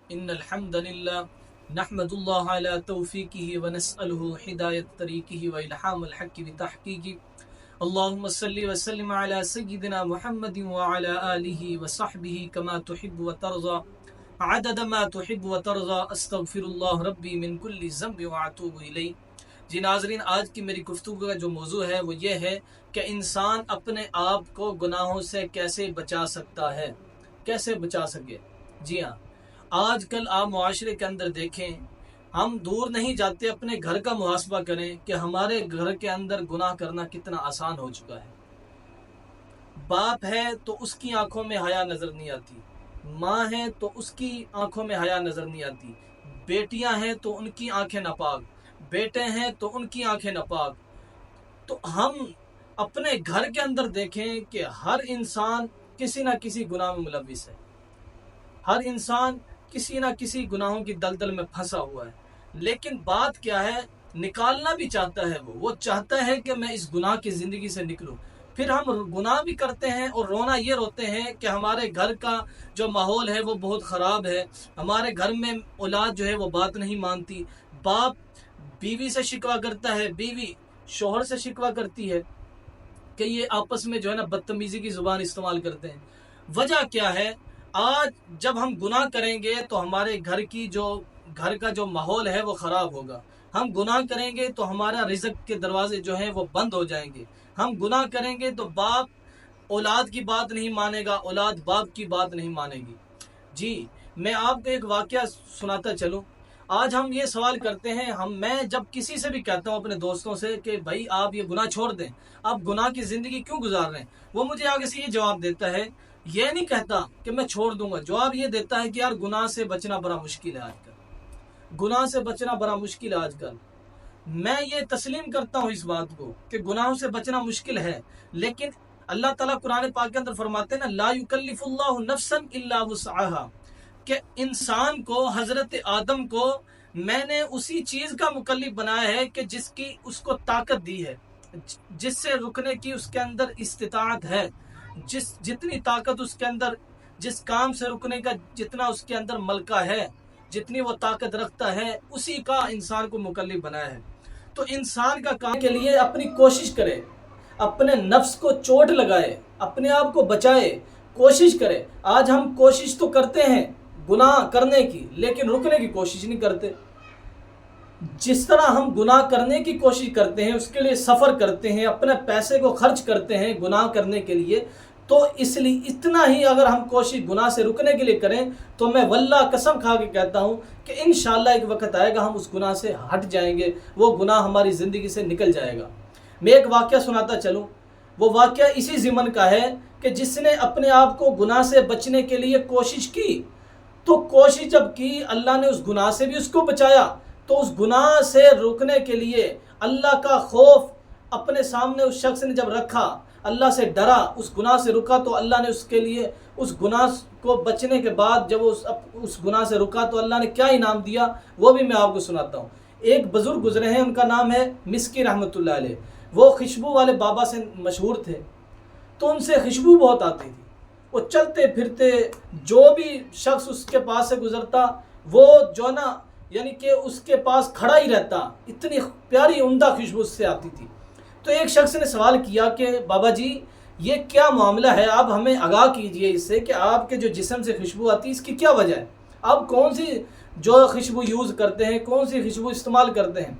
إن الحمد لله نحمد الله على توفيقه ونسأله هداية طريقه وإلهام الحق بتحقيقه. اللهم صل وسلم على سيدنا محمد وعلى آله وصحبه كما تحب وترضى عدد ما تحب وترضى. استغفر الله ربي من كل ذنب واتوب الیہ. جی ناظرین، آج کی میری گفتگو کا جو موضوع ہے وہ یہ ہے کہ انسان اپنے آپ کو گناہوں سے کیسے بچا سکتا ہے، کیسے بچا سکے. جی ہاں، آج کل آپ معاشرے کے اندر دیکھیں، ہم دور نہیں جاتے، اپنے گھر کا محاسبہ کریں کہ ہمارے گھر کے اندر گناہ کرنا کتنا آسان ہو چکا ہے. باپ ہے تو اس کی آنکھوں میں حیا نظر نہیں آتی، ماں ہے تو اس کی آنکھوں میں حیا نظر نہیں آتی، بیٹیاں ہیں تو ان کی آنکھیں ناپاک، بیٹے ہیں تو ان کی آنکھیں ناپاک. تو ہم اپنے گھر کے اندر دیکھیں کہ ہر انسان کسی نہ کسی گناہ میں ملوث ہے، ہر انسان کسی نہ کسی گناہوں کی دلدل میں پھنسا ہوا ہے. لیکن بات کیا ہے، نکالنا بھی چاہتا ہے، وہ چاہتا ہے کہ میں اس گناہ کی زندگی سے نکلوں. پھر ہم گناہ بھی کرتے ہیں اور رونا یہ روتے ہیں کہ ہمارے گھر کا جو ماحول ہے وہ بہت خراب ہے، ہمارے گھر میں اولاد جو ہے وہ بات نہیں مانتی، باپ بیوی سے شکوہ کرتا ہے، بیوی شوہر سے شکوہ کرتی ہے کہ یہ آپس میں جو ہے نا بدتمیزی کی زبان استعمال کرتے ہیں. وجہ کیا ہے؟ آج جب ہم گناہ کریں گے تو ہمارے گھر کا جو ماحول ہے وہ خراب ہوگا. ہم گناہ کریں گے تو ہمارا رزق کے دروازے جو ہیں وہ بند ہو جائیں گے. ہم گناہ کریں گے تو باپ اولاد کی بات نہیں مانے گا، اولاد باپ کی بات نہیں مانے گی. جی، میں آپ کو ایک واقعہ سناتا چلوں. آج ہم یہ سوال کرتے ہیں، میں جب کسی سے بھی کہتا ہوں اپنے دوستوں سے کہ بھائی آپ یہ گناہ چھوڑ دیں، آپ گناہ کی زندگی کیوں گزار رہے ہیں، وہ مجھے آگے سے یہ جواب دیتا ہے، یہ نہیں کہتا کہ میں چھوڑ دوں گا، جواب یہ دیتا ہے کہ یار گناہ سے بچنا بڑا مشکل ہے آج کل، گناہ سے بچنا بڑا مشکل ہے آج کل. میں یہ تسلیم کرتا ہوں اس بات کو کہ گناہوں سے بچنا مشکل ہے، لیکن اللہ تعالیٰ قرآن پاک کے اندر فرماتے ہیں نا، لا یکلف اللہ نفسا الا وسعها، کہ انسان کو، حضرت آدم کو میں نے اسی چیز کا مکلف بنایا ہے کہ جس کی اس کو طاقت دی ہے، جس سے رکنے کی اس کے اندر استطاعت ہے، جتنی طاقت اس کے اندر، جس کام سے رکنے کا جتنا اس کے اندر ملکہ ہے، جتنی وہ طاقت رکھتا ہے، اسی کا انسان کو مکلف بنایا ہے. تو انسان کا کام کے لیے اپنی کوشش کرے، اپنے نفس کو چوٹ لگائے، اپنے آپ کو بچائے، کوشش کرے. آج ہم کوشش تو کرتے ہیں گناہ کرنے کی، لیکن رکنے کی کوشش نہیں کرتے. جس طرح ہم گناہ کرنے کی کوشش کرتے ہیں، اس کے لیے سفر کرتے ہیں، اپنے پیسے کو خرچ کرتے ہیں گناہ کرنے کے لیے، تو اس لیے اتنا ہی اگر ہم کوشش گناہ سے رکنے کے لیے کریں تو میں واللہ قسم کھا کے کہتا ہوں کہ انشاءاللہ ایک وقت آئے گا ہم اس گناہ سے ہٹ جائیں گے، وہ گناہ ہماری زندگی سے نکل جائے گا. میں ایک واقعہ سناتا چلوں. وہ واقعہ اسی ضمن کا ہے کہ جس نے اپنے آپ کو گناہ سے بچنے کے لیے کوشش کی، تو کوشش جب کی اللہ نے اس گناہ سے بھی اس کو بچایا. تو اس گناہ سے روکنے کے لیے اللہ کا خوف اپنے سامنے اس شخص نے جب رکھا، اللہ سے ڈرا، اس گناہ سے رکا، تو اللہ نے اس کے لیے اس گناہ کو بچنے کے بعد جب وہ اس گناہ سے رکا تو اللہ نے کیا انعام دیا وہ بھی میں آپ کو سناتا ہوں. ایک بزرگ گزرے ہیں، ان کا نام ہے مسکی رحمۃ اللہ علیہ. وہ خوشبو والے بابا سے مشہور تھے، تو ان سے خوشبو بہت آتی تھی. وہ چلتے پھرتے جو بھی شخص اس کے پاس سے گزرتا وہ جو نا یعنی کہ اس کے پاس کھڑا ہی رہتا، اتنی پیاری عمدہ خوشبو اس سے آتی تھی. تو ایک شخص نے سوال کیا کہ بابا جی یہ کیا معاملہ ہے، آپ ہمیں آگاہ کیجئے اس سے کہ آپ کے جو جسم سے خوشبو آتی ہے اس کی کیا وجہ ہے، آپ کون سی جو خوشبو یوز کرتے ہیں، کون سی خوشبو استعمال کرتے ہیں.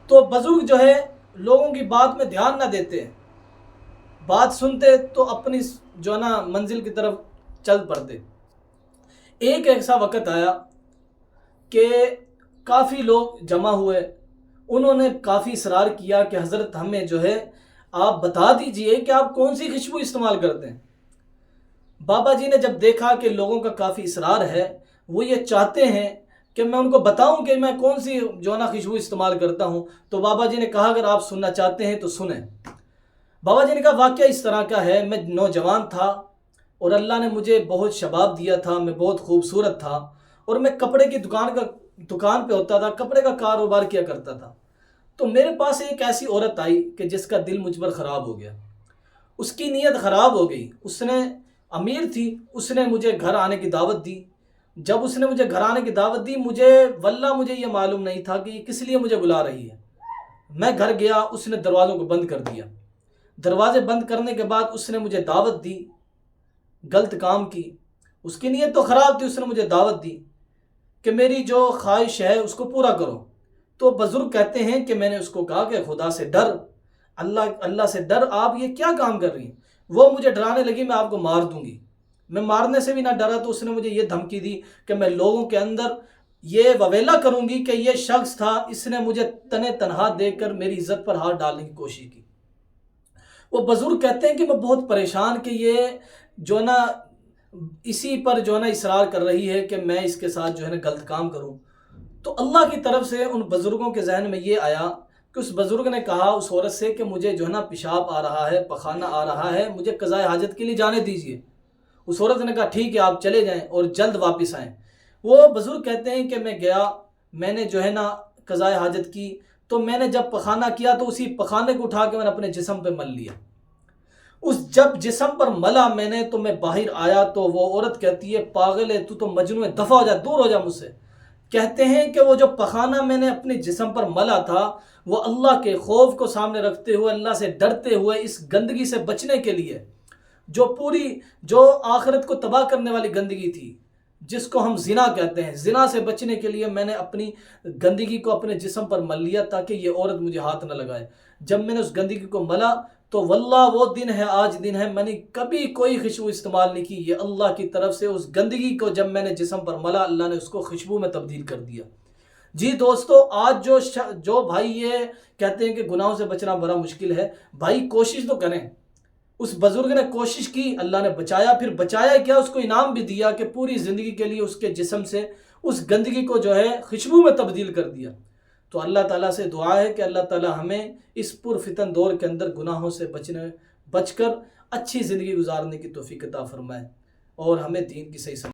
تو بزرگ جو ہے لوگوں کی بات میں دھیان نہ دیتے، بات سنتے تو اپنی جو نا منزل کی طرف چل پڑتے. ایک ایسا وقت آیا کہ کافی لوگ جمع ہوئے، انہوں نے کافی اصرار کیا کہ حضرت ہمیں جو ہے آپ بتا دیجئے کہ آپ کون سی خوشبو استعمال کرتے ہیں. بابا جی نے جب دیکھا کہ لوگوں کا کافی اصرار ہے، وہ یہ چاہتے ہیں کہ میں ان کو بتاؤں کہ میں کون سی جو نا خوشبو استعمال کرتا ہوں، تو بابا جی نے کہا اگر آپ سننا چاہتے ہیں تو سنیں. بابا جی نے کہا واقعہ اس طرح کا ہے، میں نوجوان تھا اور اللہ نے مجھے بہت شباب دیا تھا، میں بہت خوبصورت تھا اور میں کپڑے کی دکان پہ ہوتا تھا، کپڑے کا کاروبار کیا کرتا تھا. تو میرے پاس ایک ایسی عورت آئی کہ جس کا دل مجھ پر خراب ہو گیا، اس کی نیت خراب ہو گئی. اس نے امیر تھی، اس نے مجھے گھر آنے کی دعوت دی جب اس نے مجھے گھر آنے کی دعوت دی، واللہ مجھے یہ معلوم نہیں تھا کہ یہ کس لیے مجھے بلا رہی ہے۔ میں گھر گیا، اس نے دروازوں کو بند کر دیا۔ دروازے بند کرنے کے بعد اس نے مجھے دعوت دی، غلط کام کی، اس کی نیت تو خراب تھی، اس نے مجھے دعوت دی کہ میری جو خواہش ہے اس کو پورا کرو۔ تو بزرگ کہتے ہیں کہ میں نے اس کو کہا کہ خدا سے ڈر، اللہ سے ڈر، آپ یہ کیا کام کر رہی ہیں؟ وہ مجھے ڈرانے لگی میں آپ کو مار دوں گی۔ میں مارنے سے بھی نہ ڈرا تو اس نے مجھے یہ دھمکی دی کہ میں لوگوں کے اندر یہ وویلا کروں گی کہ یہ شخص تھا، اس نے مجھے تنے تنہا دیکھ کر میری عزت پر ہاتھ ڈالنے کی کوشش کی۔ وہ بزرگ کہتے ہیں کہ میں بہت پریشان کہ یہ جو ہے نا اسی پر جو ہے نا اصرار کر رہی ہے کہ میں اس کے ساتھ جو ہے نا غلط کام کروں۔ تو اللہ کی طرف سے ان بزرگوں کے ذہن میں یہ آیا کہ اس بزرگ نے کہا اس عورت سے کہ مجھے جو ہے نا پیشاب آ رہا ہے، پخانہ آ رہا ہے، مجھے قضاء حاجت کے لیے جانے دیجیے۔ اس عورت نے کہا ٹھیک ہے آپ چلے جائیں اور جلد واپس آئیں۔ وہ بزرگ کہتے ہیں کہ میں گیا، میں نے جو ہے نا قضاء حاجت کی، تو میں نے جب پخانہ کیا تو اسی پخانے کو اٹھا کے میں نے اپنے جسم پہ مل لیا۔ جب جسم پر ملا میں نے تو میں باہر آیا تو وہ عورت کہتی ہے پاگل ہے تو مجنون ہے، دفع ہو جا، دور ہو جا مجھ سے۔ کہتے ہیں کہ وہ جو پخانہ میں نے اپنے جسم پر ملا تھا وہ اللہ کے خوف کو سامنے رکھتے ہوئے، اللہ سے ڈرتے ہوئے، اس گندگی سے بچنے کے لیے جو آخرت کو تباہ کرنے والی گندگی تھی، جس کو ہم زنا کہتے ہیں، زنا سے بچنے کے لیے میں نے اپنی گندگی کو اپنے جسم پر مل لیا تاکہ یہ عورت مجھے ہاتھ نہ لگائے۔ جب میں نے اس گندگی کو ملا تو واللہ وہ دن ہے، آج دن ہے، میں نے کبھی کوئی خوشبو استعمال نہیں کی۔ یہ اللہ کی طرف سے اس گندگی کو جب میں نے جسم پر ملا، اللہ نے اس کو خوشبو میں تبدیل کر دیا۔ جی دوستو، آج جو بھائی یہ کہتے ہیں کہ گناہوں سے بچنا بڑا مشکل ہے، بھائی کوشش تو کریں۔ اس بزرگ نے کوشش کی، اللہ نے بچایا، پھر بچایا کیا، اس کو انعام بھی دیا کہ پوری زندگی کے لیے اس کے جسم سے اس گندگی کو جو ہے خوشبو میں تبدیل کر دیا۔ تو اللہ تعالیٰ سے دعا ہے کہ اللہ تعالیٰ ہمیں اس پرفتن دور کے اندر گناہوں سے بچ کر اچھی زندگی گزارنے کی توفیق عطا فرمائے اور ہمیں دین کی صحیح